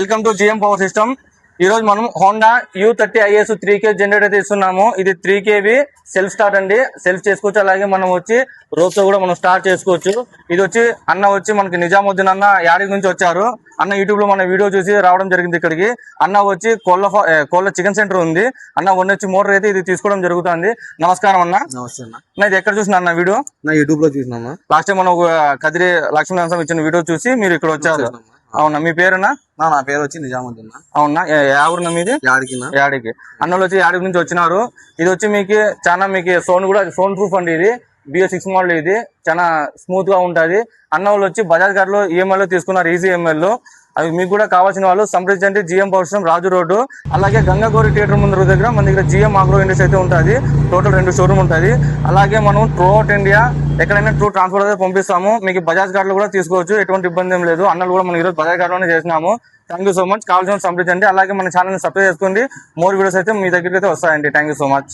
Welcome to GM power system. ఈ రోజు మనం హోండా U30IS 3K జనరేటర్ అయితే ఇస్తున్నాము. ఇది 3KV సెల్ఫ్ స్టార్ట్ అండి, సెల్ఫ్ చేసుకోవచ్చు. అలాగే మనం వచ్చి రోప్ తో కూడా మనం స్టార్ట్ చేసుకోవచ్చు. ఇది వచ్చి అన్న వచ్చి మనకి నిజాముద్దీన్ అన్న యాడికి నుంచి వచ్చారు. అన్న యూట్యూబ్ లో మన వీడియో చూసి రావడం జరిగింది ఇక్కడికి. అన్న వచ్చి కోళ్ళ చికెన్ సెంటర్ ఉంది. అన్న వచ్చి మోటార్ అయితే ఇది తీసుకోవడం జరుగుతుంది. నమస్కారం అన్న. నమస్తే అన్న. ఇది ఎక్కడ చూసిన అన్న వీడియో? నా యూట్యూబ్ లో చూసినా. లాస్ట్ టైం మనం కదిరి లక్ష్మీ ఇచ్చిన వీడియో చూసి మీరు ఇక్కడ వచ్చారు. అవునా, మీ పేరునా? నా పేరు వచ్చి నిజాముద్దీన్. అవునా, ఎవరు మీది? యాడికి. అన్నలు వచ్చి యాడికి నుంచి వచ్చినారు. ఇది వచ్చి మీకు చాలా మీకు సోన్ ప్రూఫ్ అండి. ఇది BS6 మోడల్. ఇది చాలా స్మూత్ గా ఉంటది. అన్న వాళ్ళు వచ్చి బజాజ్ కార్డ్ లో EMI లో తీసుకున్నారు, ఈజీ EMI లో. అవి మీకు కూడా కావాల్సిన వాళ్ళు సంప్రదించండి. జిఎం పవర్ సిస్టమ్, రాజు రోడ్డు. అలాగే గంగాగౌరి థియేటర్ ముందు దగ్గర మన దగ్గర జిఎం ఆగ్రో ఇండస్ట్రీ అయితే ఉంటుంది. టోటల్ 2 షోరూమ్ ఉంటుంది. అలాగే మనం త్రూ అవుట్ ఇండియా ఎక్కడైనా ట్రాన్స్పోర్ట్ అయితే పంపిస్తాము. మీకు బజాజ్ కార్డ్ లో కూడా తీసుకోవచ్చు, ఎటువంటి ఇబ్బంది ఏం లేదు. అన్నలు కూడా మనం ఈరోజు బజాజ్ కార్డ్ లోనే చేసినాము. Thank you so much. కావాల్సిన సంప్రదించండి. అలాగే మన ఛానల్ ని సబ్స్క్రైబ్ చేసుకోండి. మోర్ వీడియోస్ అయితే మీ దగ్గరికి అయితే వస్తాయండి. Thank you so much.